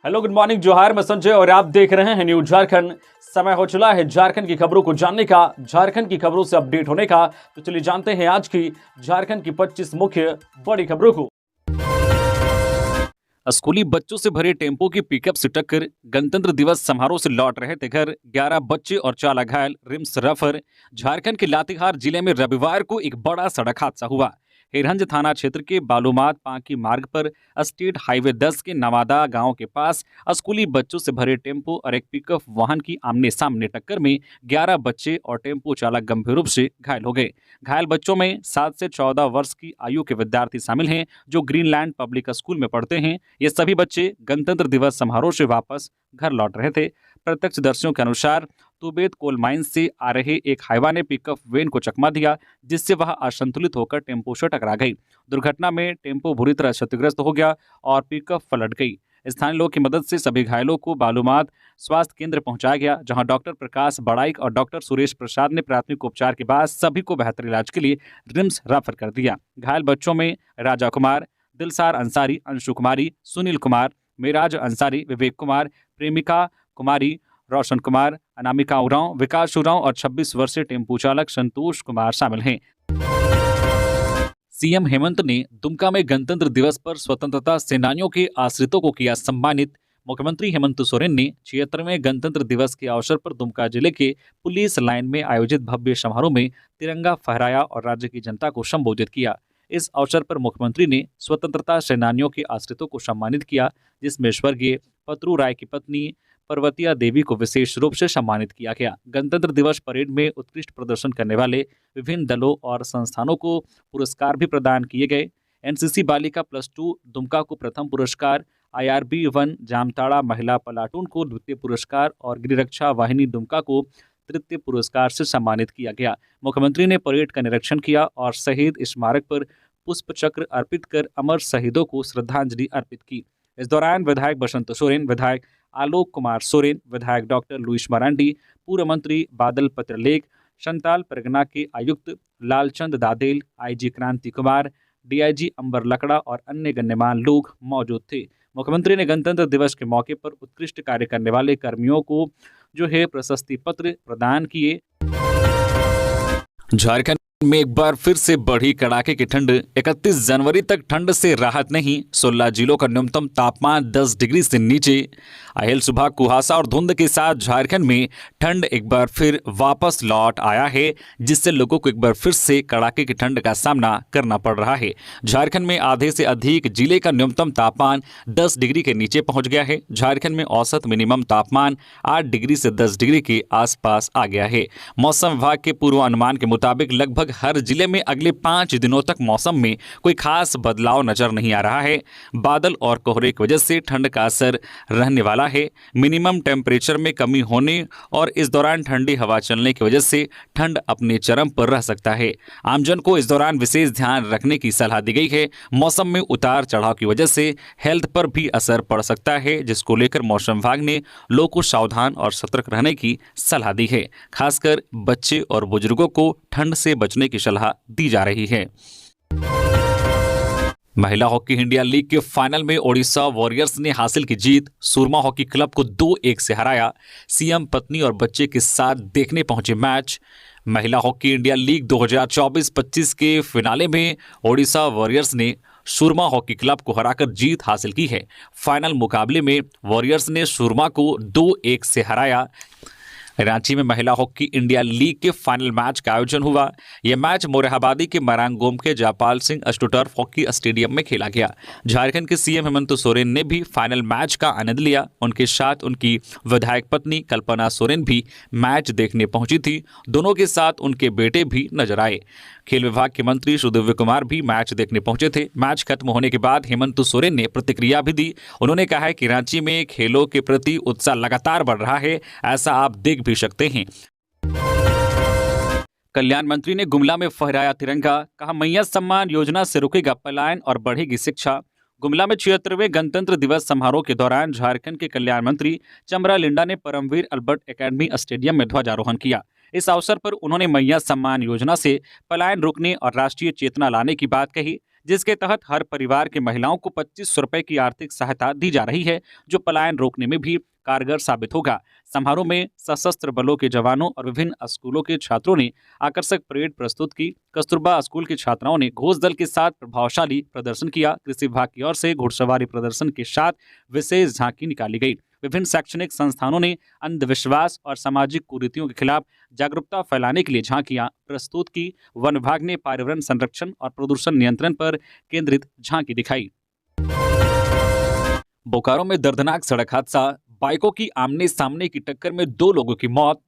Hello, good morning, जोहार। मैं संजय और आप देख रहे हैं न्यूज झारखंड। समय हो चला है झारखंड की खबरों को जानने का, झारखंड की खबरों से अपडेट होने का। तो चलिए जानते हैं आज की झारखंड की 25 मुख्य बड़ी खबरों को। स्कूली बच्चों से भरे टेम्पो की पिकअप से टक्कर, गणतंत्र दिवस समारोह से लौट रहे थे घर, 11 बच्चे और चालक घायल, रिम्स रेफर। झारखंड के लातेहार जिले में रविवार को एक बड़ा सड़क हादसा हुआ। हिरहंज थाना क्षेत्र के बालूमाद पांकी मार्ग पर स्टेट हाईवे 10 के नवादा गांव के पास स्कूली बच्चों से भरे टेम्पो और एक पिकअप वाहन की आमने सामने टक्कर में 11 बच्चे और टेम्पो चालक गंभीर रूप से घायल हो गए। घायल बच्चों में 7 से 14 वर्ष की आयु के विद्यार्थी शामिल हैं, जो ग्रीनलैंड पब्लिक स्कूल में पढ़ते हैं। ये सभी बच्चे गणतंत्र दिवस समारोह से वापस घर लौट रहे थे। प्रत्यक्षदर्शियों के अनुसार तुबेत कोल माइन से आ रहे एक हाईवा ने पिकअप वैन को चकमा दिया, जिससे वह असंतुलित होकर टेम्पो से टकरा गई। दुर्घटना में टेम्पो बुरी तरह क्षतिग्रस्त हो गया और पिकअप पलट गई। स्थानीय लोगों की मदद से सभी घायलों को बालूमाद स्वास्थ्य केंद्र पहुंचाया गया, जहां डॉक्टर प्रकाश बड़ाइक और डॉक्टर सुरेश प्रसाद ने प्राथमिक उपचार के बाद सभी को बेहतर इलाज के लिए रिम्स रेफर कर दिया। घायल बच्चों में राजा कुमार, दिलसार अंसारी, अंशु कुमारी, सुनील कुमार, मेराज अंसारी, विवेक कुमार, प्रेमिका कुमारी, रोशन कुमार, अनामिका उरांव, विकास उरांव और 26 वर्षीय टेम्पो चालक संतोष कुमार शामिल हैं। सीएम हेमंत ने दुमका में गणतंत्र दिवस पर स्वतंत्रता सेनानियों के आश्रितों को किया सम्मानित। मुख्यमंत्री हेमंत सोरेन ने 76वें गणतंत्र दिवस के अवसर पर दुमका जिले के पुलिस लाइन में आयोजित भव्य समारोह में तिरंगा फहराया और राज्य की जनता को संबोधित किया। इस अवसर पर मुख्यमंत्री ने स्वतंत्रता सेनानियों के आश्रितों को सम्मानित किया, जिसमें स्वर्गीय पतरू राय की पत्नी पर्वतिया देवी को विशेष रूप से सम्मानित किया गया। गणतंत्र दिवस परेड में उत्कृष्ट प्रदर्शन करने वाले विभिन्न दलों और संस्थानों को पुरस्कार भी प्रदान किए गए। एनसीसी बालिका +2 दुमका को प्रथम पुरस्कार, IRB 1 जामताड़ा महिला प्लाटून को द्वितीय पुरस्कार और गिरिरक्षा वाहिनी दुमका को तृतीय पुरस्कार से सम्मानित किया गया। मुख्यमंत्री ने परेड का निरीक्षण किया और शहीद स्मारक पर पुष्प चक्र अर्पित कर अमर शहीदों को श्रद्धांजलि अर्पित की। इस दौरान विधायक बसंत सोरेन, विधायक आलोक कुमार सोरेन, विधायक डॉक्टर लुइस मरांडी, पूर्व मंत्री बादल पत्रलेख, संताल परगना के आयुक्त लालचंद दादेल, IG क्रांति कुमार, DIG अंबर लकड़ा और अन्य गण्यमान्य लोग मौजूद थे। मुख्यमंत्री ने गणतंत्र दिवस के मौके पर उत्कृष्ट कार्य करने वाले कर्मियों को प्रशस्ति पत्र प्रदान किए। झारखंड में एक बार फिर से बढ़ी कड़ाके की ठंड। 31 जनवरी तक ठंड से राहत नहीं। 16 जिलों का न्यूनतम तापमान 10 डिग्री से नीचे। अहल सुबह कुहासा और धुंध के साथ झारखंड में ठंड एक बार फिर वापस लौट आया है, जिससे लोगों को एक बार फिर से कड़ाके की ठंड का सामना करना पड़ रहा है। झारखंड में आधे से अधिक जिले का न्यूनतम तापमान 10 डिग्री के नीचे पहुंच गया है। झारखंड में औसत मिनिमम तापमान 8 डिग्री से 10 डिग्री के आसपास आ गया है। मौसम विभाग के पूर्वानुमान के मुताबिक लगभग हर जिले में अगले 5 दिनों तक मौसम में कोई खास बदलाव नजर नहीं आ रहा है। बादल और कोहरे की वजह से ठंड का असर रहने वाला है। मिनिमम टेम्परेचर में कमी होने और इस दौरान ठंडी हवा चलने की वजह से ठंड अपने चरम पर रह सकता है। आमजन को इस दौरान विशेष ध्यान रखने की सलाह दी गई है। मौसम में उतार चढ़ाव की वजह से हेल्थ पर भी असर पड़ सकता है, जिसको लेकर मौसम विभाग ने लोगों को सावधान और सतर्क रहने की सलाह दी है। खासकर बच्चे और बुजुर्गों को ठंड से बचने की सलाह दी जा रही है। महिला हॉकी इंडिया लीग के फाइनल में ओडिशा वॉरियर्स ने हासिल की जीत। सुरमा हॉकी क्लब को 2-1 से हराया। सीएम पत्नी और बच्चे के साथ देखने पहुंचे मैच। महिला हॉकी इंडिया लीग 2024-25 के फिनाले में ओडिशा वॉरियर्स ने सुरमा हॉकी क्लब को हराकर जीत हासिल की है। फाइनल मुकाबले में वॉरियर्स ने सुरमा को 2-1 से हराया। रांची में महिला हॉकी इंडिया लीग के फाइनल मैच का आयोजन हुआ। यह मैच मोरहाबादी के मरांगोम के Jaipal Singh astroturf hockey stadium में खेला गया। झारखंड के सीएम हेमंत सोरेन ने भी फाइनल मैच का आनंद लिया। उनके साथ उनकी विधायक पत्नी कल्पना सोरेन भी मैच देखने पहुंची थी। दोनों के साथ उनके बेटे भी नजर आए। खेल विभाग के मंत्री सुदिव्य कुमार भी मैच देखने पहुंचे थे। मैच खत्म होने के बाद हेमंत सोरेन ने प्रतिक्रिया भी दी। उन्होंने कहा है कि रांची में खेलों के प्रति उत्साह लगातार बढ़ रहा है, ऐसा आप देख भी सकते हैं। कल्याण मंत्री ने गुमला में फहराया तिरंगा, कहा मैया सम्मान योजना से रुकेगा पलायन और बढ़ेगी शिक्षा। गुमला में 76वें गणतंत्र दिवस समारोह के दौरान झारखंड के कल्याण मंत्री चमरा लिंडा ने परमवीर अल्बर्ट एकेडमी स्टेडियम में ध्वजारोहण किया। इस अवसर पर उन्होंने मैया सम्मान योजना से पलायन रोकने और राष्ट्रीय चेतना लाने की बात कही। जिसके तहत हर परिवार के महिलाओं को 2500 रुपए की आर्थिक सहायता दी जा रही है, जो पलायन रोकने में भी कारगर साबित होगा। समारोह में सशस्त्र बलों के जवानों और विभिन्न स्कूलों के छात्रों ने आकर्षक परेड प्रस्तुत की। कस्तूरबा स्कूल की छात्राओं ने घोष दल के साथ प्रभावशाली प्रदर्शन किया। कृषि विभाग की ओर से घुड़सवारी प्रदर्शन के साथ विशेष झांकी निकाली गई। विभिन्न शैक्षणिक संस्थानों ने अंधविश्वास और सामाजिक कुरीतियों के खिलाफ जागरूकता फैलाने के लिए झांकियां प्रस्तुत की। वन विभाग ने पर्यावरण संरक्षण और प्रदूषण नियंत्रण पर केंद्रित झांकी दिखाई। बोकारो में दर्दनाक सड़क हादसा, बाइकों की आमने सामने की टक्कर में 2 लोगों की मौत।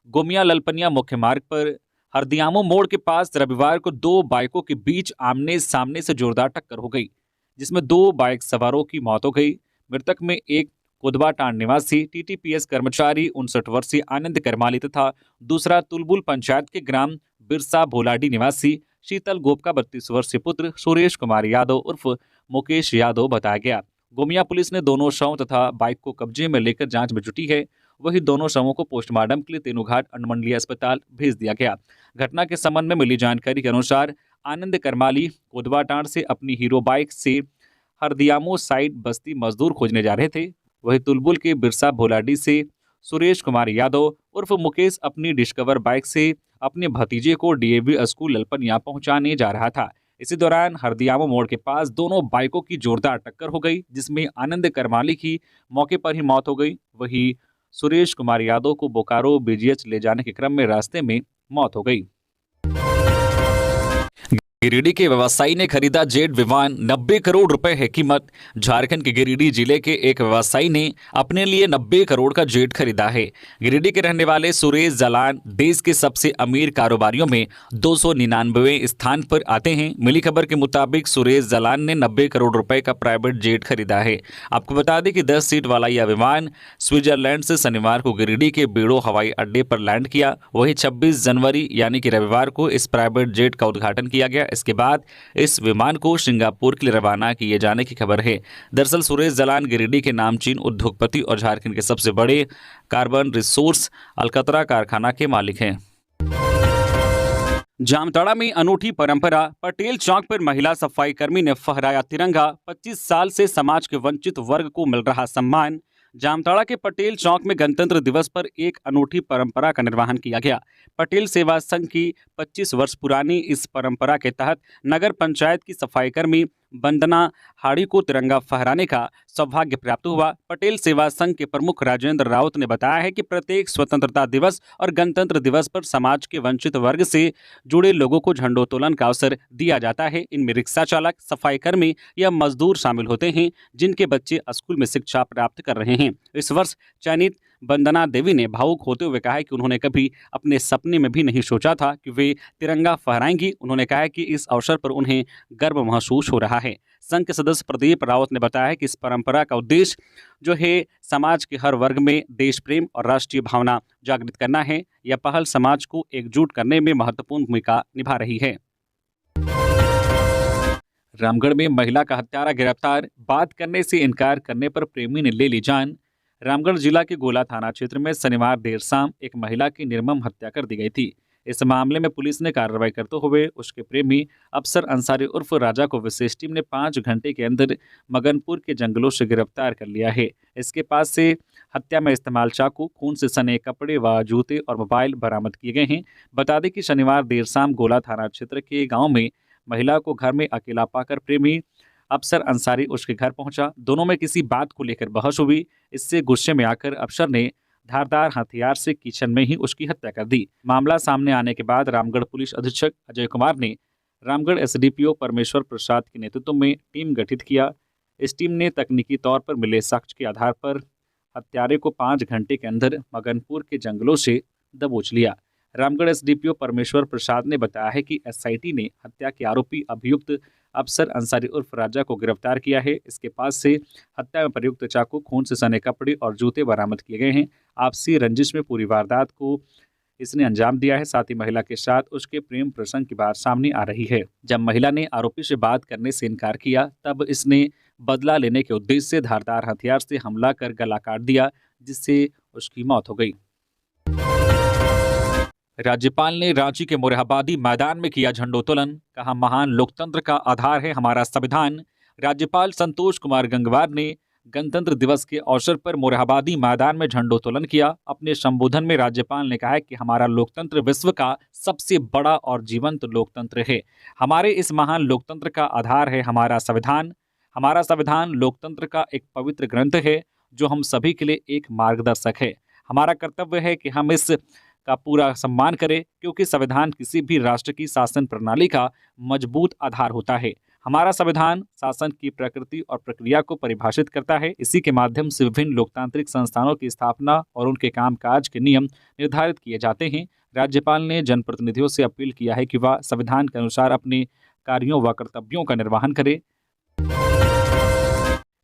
गोमिया ललपनिया मुख्य मार्ग पर हरदियामो मोड़ के पास रविवार को 2 बाइकों के बीच आमने सामने से जोरदार टक्कर हो गई, जिसमें 2 बाइक सवारों की मौत हो गई। मृतक में एक कोदबाटांड निवासी टीटीपीएस कर्मचारी 59 वर्षीय आनंद करमाली तथा दूसरा तुलबुल पंचायत के ग्राम बिरसा भोलाडी निवासी शीतल गोप का 32 वर्षीय पुत्र सुरेश कुमार यादव उर्फ मुकेश यादव बताया गया। गोमिया पुलिस ने दोनों शव तथा बाइक को कब्जे में लेकर जांच में जुटी है। वही दोनों शवों को पोस्टमार्टम के लिए तेनूघाट अनुमंडलीय अस्पताल भेज दिया गया। घटना के संबंध में मिली जानकारी के अनुसार आनंद करमाली कोदबाटांड से अपनी हीरो बाइक से हरदियामो साइड बस्ती मजदूर खोजने जा रहे थे। वही तुलबुल के बिरसा भोलाडी से सुरेश कुमार यादव उर्फ मुकेश अपनी डिस्कवर बाइक से अपने भतीजे को डीएवी स्कूल ललपनिया पहुंचाने जा रहा था। इसी दौरान हरदियामो मोड़ के पास दोनों बाइकों की जोरदार टक्कर हो गई, जिसमें आनंद करमाली की मौके पर ही मौत हो गई। वही सुरेश कुमार यादव को बोकारो बीजीएच ले जाने के क्रम में रास्ते में मौत हो गई। गिरिडीह के व्यवसायी ने खरीदा जेट विमान, 90 करोड़ रुपए है कीमत। झारखंड के गिरिडीह जिले के एक व्यवसायी ने अपने लिए 90 करोड़ का जेट खरीदा है। गिरिडीह के रहने वाले सुरेश जलान देश के सबसे अमीर कारोबारियों में 299वें स्थान पर आते हैं। मिली खबर के मुताबिक सुरेश जलान ने 90 करोड़ रुपए का प्राइवेट जेट खरीदा है। आपको बता दें कि 10 सीट वाला यह विमान स्विट्जरलैंड से शनिवार को गिरिडीह के बेड़ो हवाई अड्डे पर लैंड किया। वहीं 26 जनवरी यानी कि रविवार को इस प्राइवेट जेट का उद्घाटन किया गया। इसके बाद इस विमान को सिंगापुर के लिए रवाना किए जाने की खबर है। दरअसल सुरेश जलान गिरिडीह के नामचीन उद्योगपति और झारखंड के सबसे बड़े कार्बन रिसोर्स अलकतरा कारखाना के मालिक हैं। जामताड़ा में अनूठी परंपरा, पटेल चौक पर महिला सफाई कर्मी ने फहराया तिरंगा। 25 साल से समाज के वंचित वर्ग को मिल रहा सम्मान। जामताड़ा के पटेल चौक में गणतंत्र दिवस पर एक अनूठी परंपरा का निर्वहन किया गया। पटेल सेवा संघ की 25 वर्ष पुरानी इस परंपरा के तहत नगर पंचायत की सफाई कर्मी वंदना हाड़ी को तिरंगा फहराने का सौभाग्य प्राप्त हुआ। पटेल सेवा संघ के प्रमुख राजेंद्र राउत ने बताया है कि प्रत्येक स्वतंत्रता दिवस और गणतंत्र दिवस पर समाज के वंचित वर्ग से जुड़े लोगों को झंडोत्तोलन का अवसर दिया जाता है। इनमें रिक्शा चालक, सफाई कर्मी या मजदूर शामिल होते हैं जिनके बच्चे स्कूल में शिक्षा प्राप्त कर रहे हैं। इस वर्ष चयनित वंदना देवी ने भावुक होते हुए कहा कि उन्होंने कभी अपने सपने में भी नहीं सोचा था कि वे तिरंगा फहराएंगी। उन्होंने कहा कि इस अवसर पर उन्हें गर्व महसूस हो रहा है। संघ के सदस्य प्रदीप रावत ने बताया कि इस परंपरा का उद्देश्य जो है समाज के हर वर्ग में देश प्रेम और राष्ट्रीय भावना जागृत करना है। यह पहल समाज को एकजुट करने में महत्वपूर्ण भूमिका निभा रही है। रामगढ़ में महिला का हत्यारा गिरफ्तार, बात करने से इनकार करने पर प्रेमी ने ले ली जान। रामगढ़ जिला के गोला थाना क्षेत्र में शनिवार देर शाम एक महिला की निर्मम हत्या कर दी गई थी। इस मामले में पुलिस ने कार्रवाई करते हुए उसके प्रेमी अफसर अंसारी उर्फ राजा को विशेष टीम ने 5 घंटे के अंदर मगनपुर के जंगलों से गिरफ्तार कर लिया है। इसके पास से हत्या में इस्तेमाल चाकू, खून से सने कपड़े व जूते और मोबाइल बरामद किए गए हैं। बता दें कि शनिवार देर शाम गोला थाना क्षेत्र के गाँव में महिला को घर में अकेला पाकर प्रेमी अफसर अंसारी उसके घर पहुंचा। दोनों में किसी बात को लेकर बहस हुई। इससे गुस्से में आकर अफसर ने धारदार हथियार से किचन में ही उसकी हत्या कर दी। मामला सामने आने के बाद रामगढ़ पुलिस अधीक्षक अजय कुमार ने रामगढ़ एसडीपीओ परमेश्वर प्रसाद के नेतृत्व में टीम गठित किया। इस टीम ने तकनीकी तौर पर मिले साक्ष्य के आधार पर हत्यारे को 5 घंटे के अंदर मगनपुर के जंगलों से दबोच लिया। रामगढ़ एसडीपीओ परमेश्वर प्रसाद ने बताया है कि एसआईटी ने हत्या के आरोपी अभियुक्त अफसर अंसारी उर्फ राजा को गिरफ्तार किया है। इसके पास से हत्या में प्रयुक्त चाकू, खून से सने कपड़े और जूते बरामद किए गए हैं। आपसी रंजिश में पूरी वारदात को इसने अंजाम दिया है। साथ ही महिला के साथ उसके प्रेम प्रसंग की बात सामने आ रही है। जब महिला ने आरोपी से बात करने से इनकार किया तब इसने बदला लेने के उद्देश्य से धारदार हथियार से हमला कर गला काट दिया, जिससे उसकी मौत हो गई। राज्यपाल ने रांची के मोरहाबादी मैदान में किया झंडोत्तोलन, कहा महान लोकतंत्र का आधार है हमारा संविधान। राज्यपाल संतोष कुमार गंगवार ने गणतंत्र दिवस के अवसर पर मोरहाबादी मैदान में झंडोत्तोलन किया। अपने संबोधन में राज्यपाल ने कहा कि हमारा लोकतंत्र विश्व का सबसे बड़ा और जीवंत लोकतंत्र है। हमारे इस महान लोकतंत्र का आधार है हमारा संविधान। हमारा संविधान लोकतंत्र का एक पवित्र ग्रंथ है जो हम सभी के लिए एक मार्गदर्शक है। हमारा कर्तव्य है कि हम इस का पूरा सम्मान करें, क्योंकि संविधान किसी भी राष्ट्र की शासन प्रणाली का मजबूत आधार होता है। हमारा संविधान शासन की प्रकृति और प्रक्रिया को परिभाषित करता है। इसी के माध्यम से विभिन्न लोकतांत्रिक संस्थानों की स्थापना और उनके कामकाज के नियम निर्धारित किए जाते हैं। राज्यपाल ने जनप्रतिनिधियों से अपील किया है कि वह संविधान के अनुसार अपने कार्यों व कर्तव्यों का निर्वहन करें।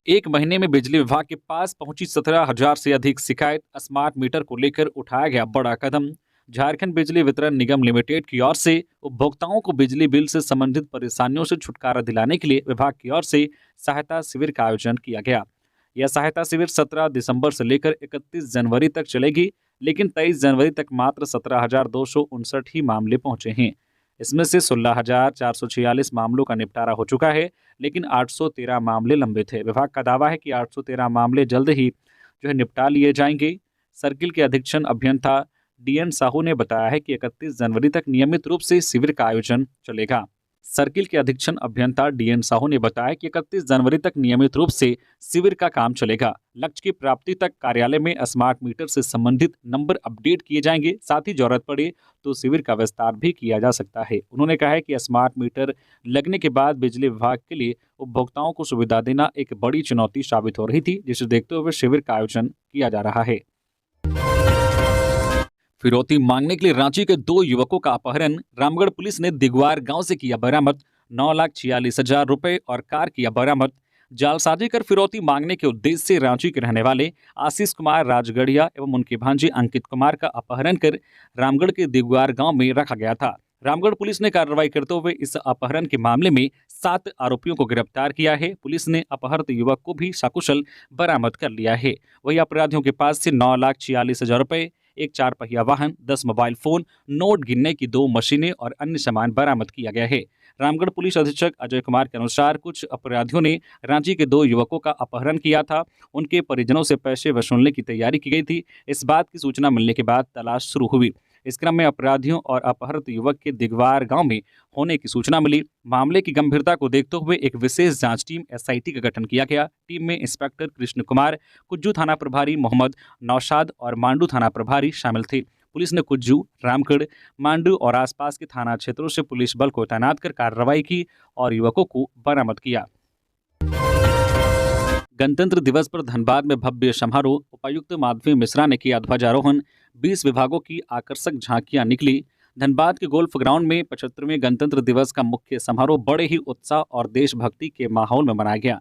एक महीने में बिजली विभाग के पास पहुंची 17,000 से अधिक शिकायत। स्मार्ट मीटर को लेकर उठाया गया बड़ा कदम। झारखंड बिजली वितरण निगम लिमिटेड की ओर से उपभोक्ताओं को बिजली बिल से संबंधित परेशानियों से छुटकारा दिलाने के लिए विभाग की ओर से सहायता शिविर का आयोजन किया गया। यह सहायता शिविर 17 दिसंबर से लेकर 31 जनवरी तक चलेगी, लेकिन 23 जनवरी तक मात्र 17,259 ही मामले पहुंचे हैं। इसमें से 16,446 मामलों का निपटारा हो चुका है, लेकिन 813 मामले लंबित थे। विभाग का दावा है कि 813 मामले जल्द ही निपटा लिए जाएंगे। सर्किल के अधीक्षण अभियंता डीएन साहू ने बताया है कि 31 जनवरी तक नियमित रूप से शिविर का आयोजन चलेगा। सर्किल के अधीक्षण अभियंता डीएन साहू ने बताया कि 31 जनवरी तक नियमित रूप से शिविर का काम चलेगा। लक्ष्य की प्राप्ति तक कार्यालय में स्मार्ट मीटर से संबंधित नंबर अपडेट किए जाएंगे। साथ ही जरूरत पड़े तो शिविर का विस्तार भी किया जा सकता है। उन्होंने कहा है कि स्मार्ट मीटर लगने के बाद बिजली विभाग के लिए उपभोक्ताओं को सुविधा देना एक बड़ी चुनौती साबित हो रही थी, जिसे देखते हुए शिविर का आयोजन किया जा रहा है। फिरौती मांगने के लिए रांची के 2 युवकों का अपहरण। रामगढ़ पुलिस ने दिगवार गांव से किया बरामद। 9,46,000 रुपए और कार किया बरामद। जालसाजी कर फिरौती मांगने के उद्देश्य से रांची के रहने वाले आशीष कुमार राजगढ़िया एवं उनके भांजे अंकित कुमार का अपहरण कर रामगढ़ के दिगवार गांव में रखा गया था। रामगढ़ पुलिस ने कार्रवाई करते हुए इस अपहरण के मामले में 7 आरोपियों को गिरफ्तार किया है। पुलिस ने अपहृत युवक को भी सकुशल बरामद कर लिया है। वही अपराधियों के पास से 9,46,000 रुपए, एक 4 पहिया वाहन, 10 मोबाइल फोन, नोट गिनने की 2 मशीनें और अन्य सामान बरामद किया गया है। रामगढ़ पुलिस अधीक्षक अजय कुमार के अनुसार कुछ अपराधियों ने रांची के 2 युवकों का अपहरण किया था। उनके परिजनों से पैसे वसूलने की तैयारी की गई थी। इस बात की सूचना मिलने के बाद तलाश शुरू हुई। इस क्रम में अपराधियों और अपहृत युवक के दिगवार गांव में होने की सूचना मिली। मामले की गंभीरता को देखते हुए एक विशेष जांच टीम एसआईटी का गठन किया गया। टीम में इंस्पेक्टर कृष्ण कुमार, कुज्जू थाना प्रभारी मोहम्मद नौशाद और मांडू थाना प्रभारी शामिल थे। पुलिस ने कुज्जू, रामगढ़, मांडू और आसपास के थाना क्षेत्रों से पुलिस बल को तैनात कर कार्रवाई की और युवकों को बरामद किया। गणतंत्र दिवस पर धनबाद में भव्य समारोह। उपायुक्त माधवी मिश्रा ने किया ध्वजारोहण। 20 विभागों की आकर्षक झांकियां निकली। धनबाद के गोल्फ ग्राउंड में 75वें गणतंत्र दिवस का मुख्य समारोह बड़े ही उत्साह और देशभक्ति के माहौल में मनाया गया।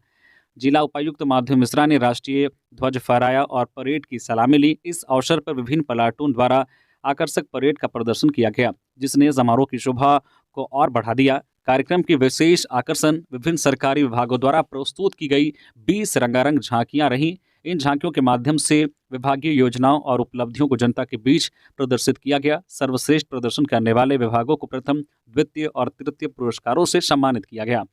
जिला उपायुक्त माधवी मिश्रा ने राष्ट्रीय ध्वज फहराया और परेड की सलामी ली। इस अवसर पर विभिन्न प्लाटून द्वारा आकर्षक परेड का प्रदर्शन किया गया, जिसने समारोह की शोभा को और बढ़ा दिया। कार्यक्रम की विशेष आकर्षण विभिन्न सरकारी विभागों द्वारा प्रस्तुत की गई 20 रंगारंग झांकियां रहीं। इन झांकियों के माध्यम से विभागीय योजनाओं और उपलब्धियों को जनता के बीच प्रदर्शित किया गया। सर्वश्रेष्ठ प्रदर्शन करने वाले विभागों को प्रथम, द्वितीय और तृतीय पुरस्कारों से सम्मानित किया गया।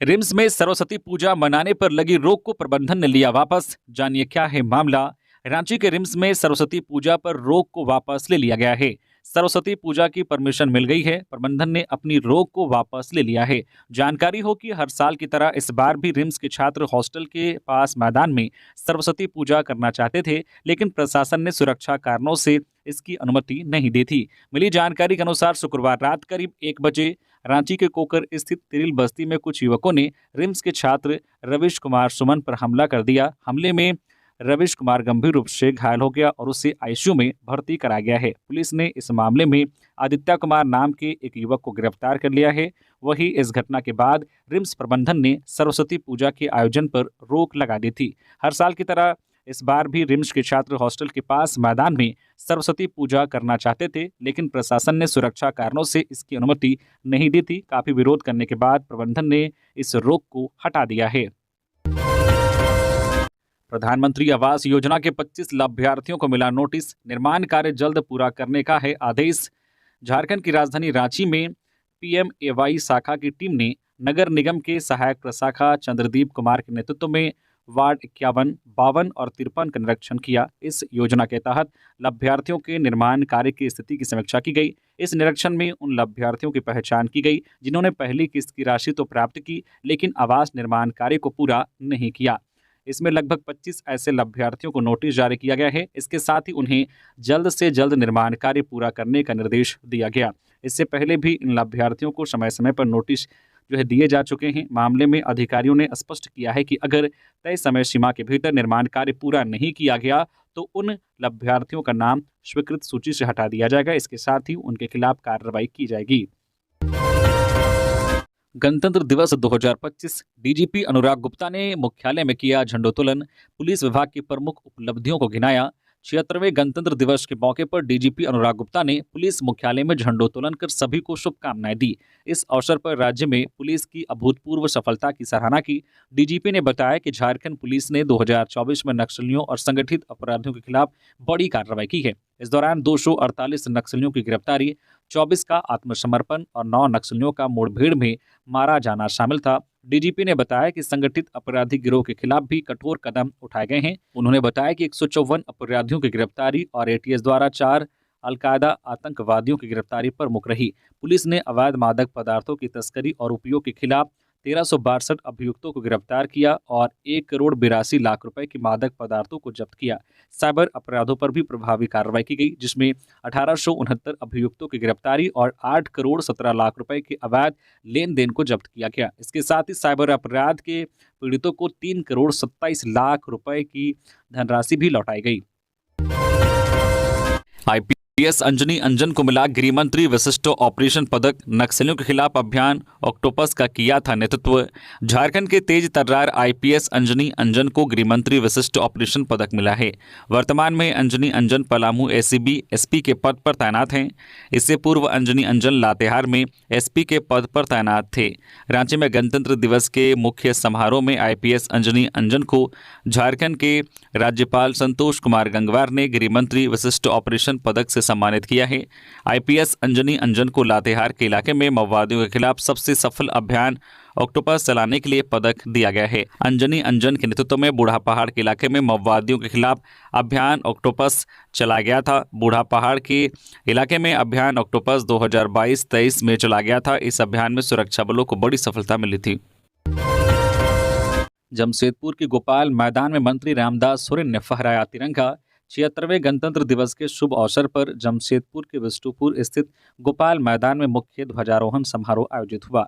रिम्स में सरस्वती पूजा मनाने पर लगी रोक को प्रबंधन ने लिया वापस। जानिए क्या है मामला। रांची के रिम्स में सरस्वती पूजा पर रोक को वापस ले लिया गया है। सरस्वती पूजा की परमिशन मिल गई है। प्रबंधन ने अपनी रोक को वापस ले लिया है। जानकारी हो कि हर साल की तरह इस बार भी रिम्स के छात्र हॉस्टल के पास मैदान में सरस्वती पूजा करना चाहते थे, लेकिन प्रशासन ने सुरक्षा कारणों से इसकी अनुमति नहीं दी थी। मिली जानकारी के अनुसार शुक्रवार रात करीब 1 बजे रांची के कोकर स्थित तिरिल बस्ती में कुछ युवकों ने रिम्स के छात्र रविश कुमार सुमन पर हमला कर दिया। हमले में रविश कुमार गंभीर रूप से घायल हो गया और उसे आईसीयू में भर्ती कराया गया है। पुलिस ने इस मामले में आदित्य कुमार नाम के एक युवक को गिरफ्तार कर लिया है। वही इस घटना के बाद रिम्स प्रबंधन ने सरस्वती पूजा के आयोजन पर रोक लगा दी थी। हर साल की तरह इस बार भी रिम्स के छात्र हॉस्टल के पास मैदान में सरस्वती पूजा करना चाहते थे, लेकिन प्रशासन ने सुरक्षा कारणों से इसकी अनुमति नहीं दी थी। काफी विरोध करने के बाद प्रबंधन ने इस रोक को हटा दिया है। प्रधानमंत्री आवास योजना के 25 लाभार्थियों को मिला नोटिस, निर्माण कार्य जल्द पूरा करने का है आदेश। झारखंड की राजधानी रांची में पीएमएवाई शाखा की टीम ने नगर निगम के सहायक प्रशाखा चंद्रदीप कुमार के नेतृत्व में वार्ड 51, 52 और 53 का निरीक्षण किया। इस योजना के तहत लाभार्थियों के निर्माण कार्य की स्थिति की समीक्षा की गई। इस निरीक्षण में उन लाभार्थियों की पहचान की गई जिन्होंने पहली किस्त की राशि तो प्राप्त की, लेकिन आवास निर्माण कार्य को पूरा नहीं किया। इसमें लगभग 25 ऐसे लाभार्थियों को नोटिस जारी किया गया है। इसके साथ ही उन्हें जल्द से जल्द निर्माण कार्य पूरा करने का निर्देश दिया गया। इससे पहले भी इन लाभार्थियों को समय समय पर नोटिस दिए जा चुके हैं। मामले में अधिकारियों ने स्पष्ट किया है कि अगर तय समय सीमा के भीतर निर्माण कार्य पूरा नहीं किया गया तो उन लाभार्थियों का नाम स्वीकृत सूची से हटा दिया जाएगा। इसके साथ ही उनके खिलाफ कार्रवाई की जाएगी। गणतंत्र दिवस 2025, डीजीपी अनुराग गुप्ता ने मुख्यालय में किया झंडोत्तोलन, पुलिस विभाग की प्रमुख उपलब्धियों को गिनाया। 76वें गणतंत्र दिवस के मौके पर डीजीपी अनुराग गुप्ता ने पुलिस मुख्यालय में झंडोत्तोलन कर सभी को शुभकामनाएं दी। इस अवसर पर राज्य में पुलिस की अभूतपूर्व सफलता की सराहना की। डीजीपी ने बताया कि झारखंड पुलिस ने 2024 में नक्सलियों और संगठित अपराधियों के खिलाफ बड़ी कार्रवाई की है। इस दौरान 248 नक्सलियों की गिरफ्तारी, 24 का आत्मसमर्पण और 9 नक्सलियों का मुठभेड़ में मारा जाना शामिल था। डीजीपी ने बताया कि संगठित अपराधी गिरोह के खिलाफ भी कठोर कदम उठाए गए हैं। उन्होंने बताया कि 154 अपराधियों की गिरफ्तारी और एटीएस द्वारा 4 अलकायदा आतंकवादियों की गिरफ्तारी प्रमुख रही। पुलिस ने अवैध मादक पदार्थों की तस्करी और उपयोग के खिलाफ 1362 अभियुक्तों को गिरफ्तार किया और 1,82,00,000 रुपए की मादक पदार्थों को जब्त किया। साइबर अपराधों पर भी प्रभावी कार्रवाई की गई, जिसमें 1869 अभियुक्तों की गिरफ्तारी और 8,17,00,000 रुपए के अवैध लेन देन को जब्त किया गया। इसके साथ ही साइबर अपराध के पीड़ितों को 3,27,00,000 रुपए की धनराशि भी लौटाई गई। आईपीएस अंजनी अंजन को मिला गृह मंत्री विशिष्ट ऑपरेशन पदक, नक्सलियों के खिलाफ अभियान ऑक्टोपस का किया था नेतृत्व। झारखंड के तेज तर्रार आईपीएस अंजनी अंजन को गृह मंत्री विशिष्ट ऑपरेशन पदक मिला है। वर्तमान में अंजनी अंजन पलामू एसीबी एसपी के पद पर तैनात हैं। इससे पूर्व अंजनी अंजन लातेहार में एसपी के पद पर तैनात थे। रांची में गणतंत्र दिवस के मुख्य समारोह में आईपीएस अंजनी अंजन को झारखंड के राज्यपाल संतोष कुमार गंगवार ने गृह मंत्री विशिष्ट ऑपरेशन पदक से सम्मानित किया है। आईपीएस अंजनी अंजन को लातेहार के इलाके में माओवादियों के खिलाफ सबसे सफल अभियान ऑक्टोपस चलाने के लिए पदक दिया गया है। अंजनी अंजन के नेतृत्व में बूढ़ा पहाड़ के इलाके में माओवादियों के खिलाफ अभियान ऑक्टोपस चलाया गया था। बूढ़ा पहाड़ के इलाके में अभियान ऑक्टोपस 2022-23 में चला गया था। इस अभियान में सुरक्षा बलों को बड़ी सफलता मिली थी। जमशेदपुर के गोपाल मैदान में मंत्री रामदास सोरेन ने फहराया तिरंगा। 76वें गणतंत्र दिवस के शुभ अवसर पर जमशेदपुर के विष्णुपुर स्थित गोपाल मैदान में मुख्य ध्वजारोहण समारोह आयोजित हुआ।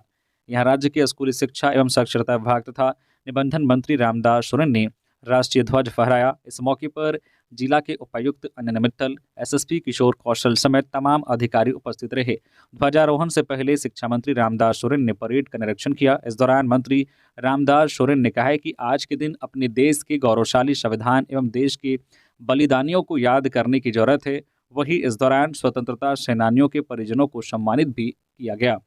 यहां राज्य के स्कूली शिक्षा एवं साक्षरता विभाग तथा निबंधन मंत्री रामदास सोरेन ने राष्ट्रीय ध्वज फहराया। इस मौके पर जिला के उपायुक्त अनन्य मित्तल, एसएसपी किशोर कौशल समेत तमाम अधिकारी उपस्थित रहे। ध्वजारोहण से पहले शिक्षा मंत्री रामदास सोरेन ने परेड का निरीक्षण किया। इस दौरान मंत्री रामदास सोरेन ने कहा कि आज के दिन अपने देश के गौरवशाली संविधान एवं देश के बलिदानियों को याद करने की जरूरत है। वहीं इस दौरान स्वतंत्रता सेनानियों के परिजनों को सम्मानित भी किया गया।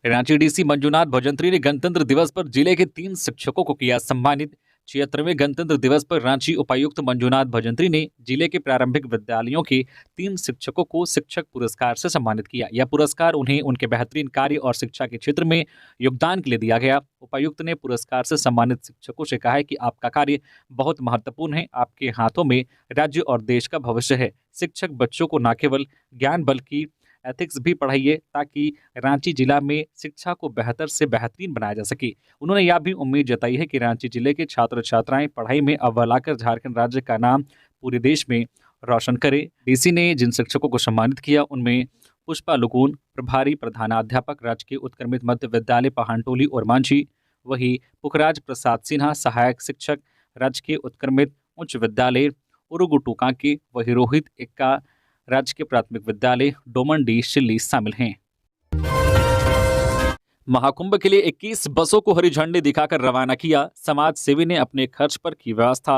रांची डीसी मंजूनाथ भजंत्री ने गणतंत्र दिवस पर जिले के 3 शिक्षकों को किया सम्मानित। 76वें गणतंत्र दिवस पर रांची उपायुक्त मंजूनाथ भजंत्री ने जिले के प्रारंभिक विद्यालयों के 3 शिक्षकों को शिक्षक पुरस्कार से सम्मानित किया। यह पुरस्कार उन्हें उनके बेहतरीन कार्य और शिक्षा के क्षेत्र में योगदान के लिए दिया गया। उपायुक्त ने पुरस्कार से सम्मानित शिक्षकों से कहा है कि आपका कार्य बहुत महत्वपूर्ण है। आपके हाथों में राज्य और देश का भविष्य है। शिक्षक बच्चों को न केवल ज्ञान बल्कि एथिक्स भी पढ़ाइए ताकि रांची जिला में शिक्षा को बेहतर से बेहतरीन बनाया जा सके। उन्होंने यह भी उम्मीद जताई है कि रांची जिले के छात्र छात्राएं पढ़ाई में अव्वल आकर झारखंड राज्य का नाम पूरे देश में रोशन करें। डीसी ने जिन शिक्षकों को सम्मानित किया उनमें पुष्पा लुकून, प्रभारी प्रधानाध्यापक राजकीय उत्क्रमित मध्य विद्यालय पहानटोली और मांझी, वही पुखराज प्रसाद सिन्हा सहायक शिक्षक राजकीय उत्क्रमित उच्च विद्यालय उरुगुटुका के, वही रोहित इक्का राजकीय प्राथमिक विद्यालय डोमनडी शिल्ली शामिल हैं। महाकुंभ के लिए 21 बसों को हरी झंडी दिखाकर रवाना किया। समाज सेवी ने अपने खर्च पर की व्यवस्था।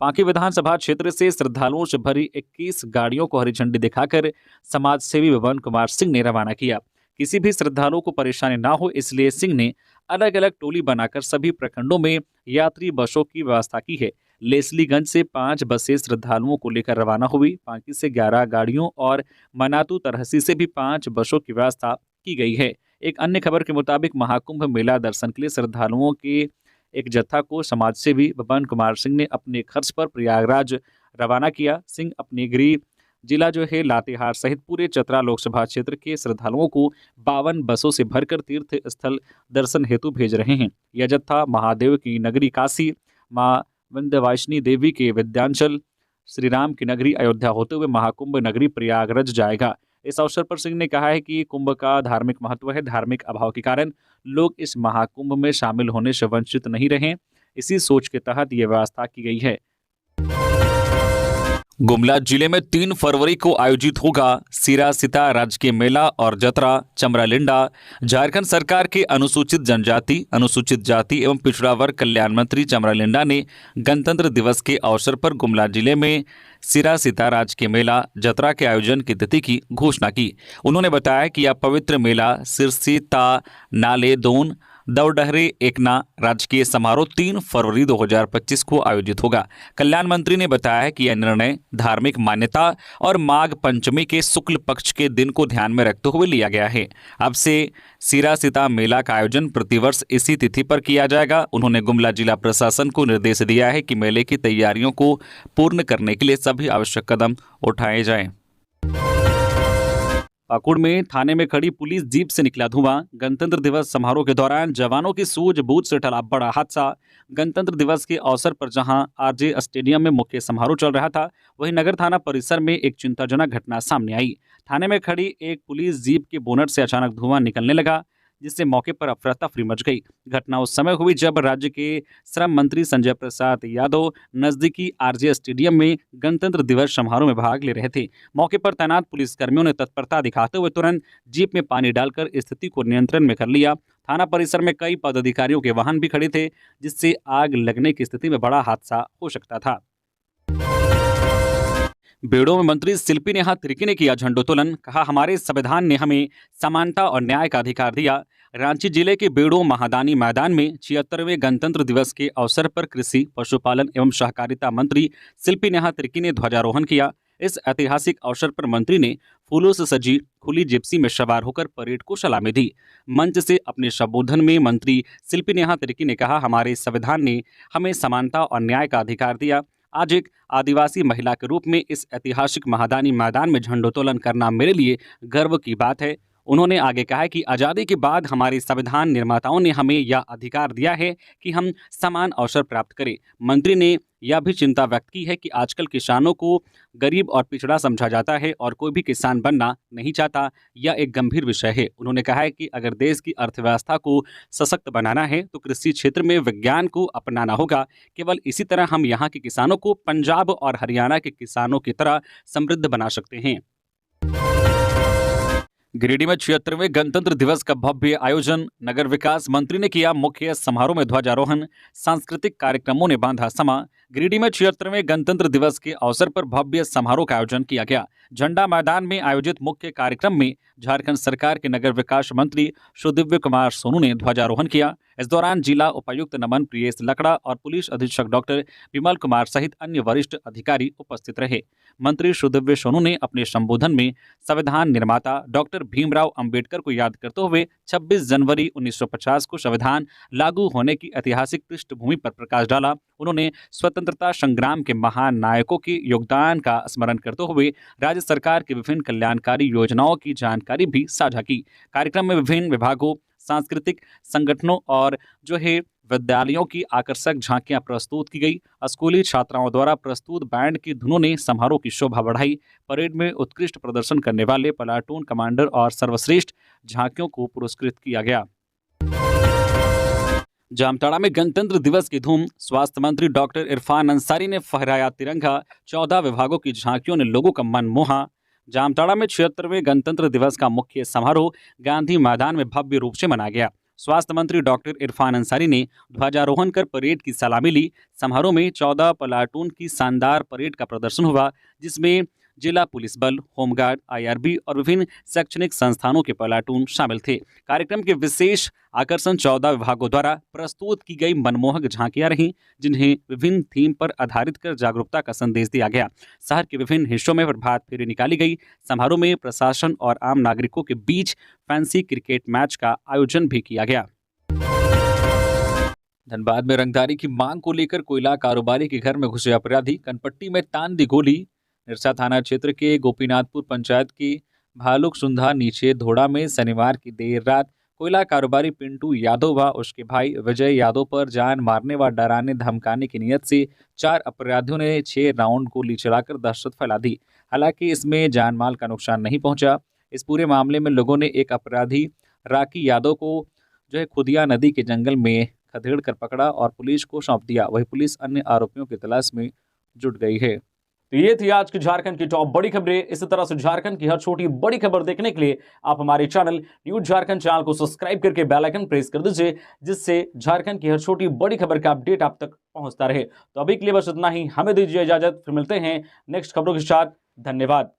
पांकी विधानसभा क्षेत्र से श्रद्धालुओं से भरी 21 गाड़ियों को हरी झंडी दिखाकर समाज सेवी भवन कुमार सिंह ने रवाना किया। किसी भी श्रद्धालुओं को परेशानी ना हो इसलिए सिंह ने अलग अलग टोली बनाकर सभी प्रखंडों में यात्री बसों की व्यवस्था की है। लेस्लीगंज से 5 बसें श्रद्धालुओं को लेकर रवाना हुई। पांकी से 11 गाड़ियों और मनातू तरहसी से भी 5 बसों की व्यवस्था की गई है। एक अन्य खबर के मुताबिक महाकुंभ मेला दर्शन के लिए श्रद्धालुओं के एक जत्था को समाजसेवी बबन कुमार सिंह ने अपने खर्च पर प्रयागराज रवाना किया। सिंह अपने गृह जिला जो है लातेहार सहित पूरे चतरा लोकसभा क्षेत्र के श्रद्धालुओं को 52 बसों से भरकर तीर्थ स्थल दर्शन हेतु भेज रहे हैं। यह जत्था महादेव की नगरी काशी, मां विंध्यवासिनी देवी के विंध्याचल, श्री राम की नगरी अयोध्या होते हुए महाकुंभ नगरी प्रयागराज जाएगा। इस अवसर पर सिंह ने कहा है कि कुंभ का धार्मिक महत्व है। धार्मिक अभाव के कारण लोग इस महाकुंभ में शामिल होने से वंचित नहीं रहें, इसी सोच के तहत ये व्यवस्था की गई है। गुमला जिले में 3 फरवरी को आयोजित होगा सिरा सीता राजकीय मेला और जतरा चमरालिंडा। झारखंड सरकार के अनुसूचित जनजाति, अनुसूचित जाति एवं पिछड़ा वर्ग कल्याण मंत्री चमरालिंडा ने गणतंत्र दिवस के अवसर पर गुमला जिले में सिरा सीता राजकीय मेला जतरा के आयोजन की तिथि की घोषणा की। उन्होंने बताया कि यह पवित्र मेला सिरसीता नाले दोन दौडहरे एकना राजकीय समारोह 3 फरवरी 2025 को आयोजित होगा। कल्याण मंत्री ने बताया कि यह निर्णय धार्मिक मान्यता और माघ पंचमी के शुक्ल पक्ष के दिन को ध्यान में रखते हुए लिया गया है। अब से सिरा सीता मेला का आयोजन प्रतिवर्ष इसी तिथि पर किया जाएगा। उन्होंने गुमला जिला प्रशासन को निर्देश दिया है कि मेले की तैयारियों को पूर्ण करने के लिए सभी आवश्यक कदम उठाए जाएं। पाकुड़ में थाने में खड़ी पुलिस जीप से निकला धुआं। गणतंत्र दिवस समारोह के दौरान जवानों की सूझबूझ से टला बड़ा हादसा। गणतंत्र दिवस के अवसर पर जहां आरजे स्टेडियम में मुख्य समारोह चल रहा था, वहीं नगर थाना परिसर में एक चिंताजनक घटना सामने आई। थाने में खड़ी एक पुलिस जीप के बोनट से अचानक धुआं निकलने लगा, जिससे मौके पर अफरा तफरी मच गई। घटना उस समय हुई जब राज्य के श्रम मंत्री संजय प्रसाद यादव नजदीकी आरजे स्टेडियम में गणतंत्र दिवस समारोह में भाग ले रहे थे। मौके पर तैनात पुलिसकर्मियों ने तत्परता दिखाते हुए तुरंत जीप में पानी डालकर स्थिति को नियंत्रण में कर लिया। थाना परिसर में कई पदाधिकारियों के वाहन भी खड़े थे, जिससे आग लगने की स्थिति में बड़ा हादसा हो सकता था। बेड़ो में मंत्री शिल्पी नेहा तिर्की ने किया झंडोत्तोलन। कहा, हमारे संविधान ने हमें समानता और न्याय का अधिकार दिया। रांची जिले के बेड़ो महादानी मैदान में 76वें गणतंत्र दिवस के अवसर पर कृषि, पशुपालन एवं सहकारिता मंत्री शिल्पी नेहा तिर्की ने ध्वजारोहण किया। इस ऐतिहासिक अवसर पर मंत्री ने फूलों से सजी खुली जिप्सी में सवार होकर परेड को सलामी दी। मंच से अपने संबोधन में मंत्री शिल्पी नेहा तिर्की ने कहा, हमारे संविधान ने हमें समानता और न्याय का अधिकार दिया। आज एक आदिवासी महिला के रूप में इस ऐतिहासिक महादानी मैदान में झंडोत्तोलन करना मेरे लिए गर्व की बात है। उन्होंने आगे कहा कि आज़ादी के बाद हमारे संविधान निर्माताओं ने हमें यह अधिकार दिया है कि हम समान अवसर प्राप्त करें। मंत्री ने यह भी चिंता व्यक्त की है कि आजकल किसानों को गरीब और पिछड़ा समझा जाता है और कोई भी किसान बनना नहीं चाहता। यह एक गंभीर विषय है। उन्होंने कहा है कि अगर देश की अर्थव्यवस्था को सशक्त बनाना है तो कृषि क्षेत्र में विज्ञान को अपनाना होगा। केवल इसी तरह हम यहाँ के किसानों को पंजाब और हरियाणा के किसानों की तरह समृद्ध बना सकते हैं। गिरिडीह में 76वें गणतंत्र दिवस का भव्य आयोजन। नगर विकास मंत्री ने किया मुख्य समारोह में ध्वजारोहण। सांस्कृतिक कार्यक्रमों ने बांधा समा। गिरिडीह में 76वें गणतंत्र दिवस के अवसर पर भव्य समारोह का आयोजन किया गया। झंडा मैदान में आयोजित मुख्य कार्यक्रम में झारखंड सरकार के नगर विकास मंत्री सुदिव्य कुमार सोनू ने ध्वजारोहण किया। इस दौरान जिला उपायुक्त नमन प्रियेश लकड़ा और पुलिस अधीक्षक डॉक्टर विमल कुमार सहित अन्य वरिष्ठ अधिकारी उपस्थित रहे। मंत्री सुदिव्य सोनू ने अपने संबोधन में संविधान निर्माता डॉक्टर भीमराव अंबेडकर को याद करते हुए 26 जनवरी 1950 को संविधान लागू होने की ऐतिहासिक पृष्ठभूमि पर प्रकाश डाला। उन्होंने स्वतंत्रता संग्राम के महान नायकों के योगदान का स्मरण करते हुए राज्य सरकार की विभिन्न कल्याणकारी योजनाओं की जानकारी भी साझा की। कार्यक्रम में विभिन्न विभागों, सांस्कृतिक संगठनों और विद्यालयों की आकर्षक झांकियां प्रस्तुत की गई। स्कूली छात्राओं द्वारा प्रस्तुत बैंड की धुनों ने समारोह की शोभा बढ़ाई। परेड में उत्कृष्ट प्रदर्शन करने वाले प्लाटून कमांडर और सर्वश्रेष्ठ झांकियों को पुरस्कृत किया गया। जामताड़ा में गणतंत्र दिवस की धूम। स्वास्थ्य मंत्री डॉक्टर इरफान अंसारी ने फहराया तिरंगा। 14 विभागों की झांकियों ने लोगों का मन मोहा। जामताड़ा में 76वें गणतंत्र दिवस का मुख्य समारोह गांधी मैदान में भव्य रूप से मनाया गया। स्वास्थ्य मंत्री डॉक्टर इरफान अंसारी ने ध्वजारोहण कर परेड की सलामी ली। समारोह में 14 प्लाटून की शानदार परेड का प्रदर्शन हुआ, जिसमें जिला पुलिस बल, होमगार्ड, आईआरबी और विभिन्न शैक्षणिक संस्थानों के प्लाटून शामिल थे। कार्यक्रम के विशेष आकर्षण 14 विभागों द्वारा प्रस्तुत की गई मनमोहक झांकियां रहीं, जिन्हें विभिन्न थीम पर आधारित कर जागरूकता का संदेश दिया गया। शहर के विभिन्न हिस्सों में प्रभात फेरी निकाली गई। समारोह में प्रशासन और आम नागरिकों के बीच फैंसी क्रिकेट मैच का आयोजन भी किया गया। धनबाद में रंगदारी की मांग को लेकर कोयला कारोबारी के घर में घुसे अपराधी, कनपट्टी में तान दी गोली। निरसा थाना क्षेत्र के गोपीनाथपुर पंचायत की भालुक सुंधा नीचे धोड़ा में शनिवार की देर रात कोयला कारोबारी पिंटू यादव व उसके भाई विजय यादव पर जान मारने व डराने धमकाने की नीयत से 4 अपराधियों ने 6 राउंड गोली चलाकर दहशत फैला दी। हालांकि इसमें जान माल का नुकसान नहीं पहुंचा। इस पूरे मामले में लोगों ने एक अपराधी राकी यादव को खुदिया नदी के जंगल में खदेड़ कर पकड़ा और पुलिस को सौंप दिया। वहीं पुलिस अन्य आरोपियों की तलाश में जुट गई है। तो ये थी आज की झारखंड की टॉप बड़ी खबरें। इसी तरह से झारखंड की हर छोटी बड़ी खबर देखने के लिए आप हमारे चैनल न्यूज झारखंड चैनल को सब्सक्राइब करके बेल आइकन प्रेस कर दीजिए, जिससे झारखंड की हर छोटी बड़ी खबर का अपडेट आप तक पहुंचता रहे। तो अभी के लिए बस इतना ही, हमें दीजिए इजाजत, फिर मिलते हैं नेक्स्ट खबरों के साथ। धन्यवाद।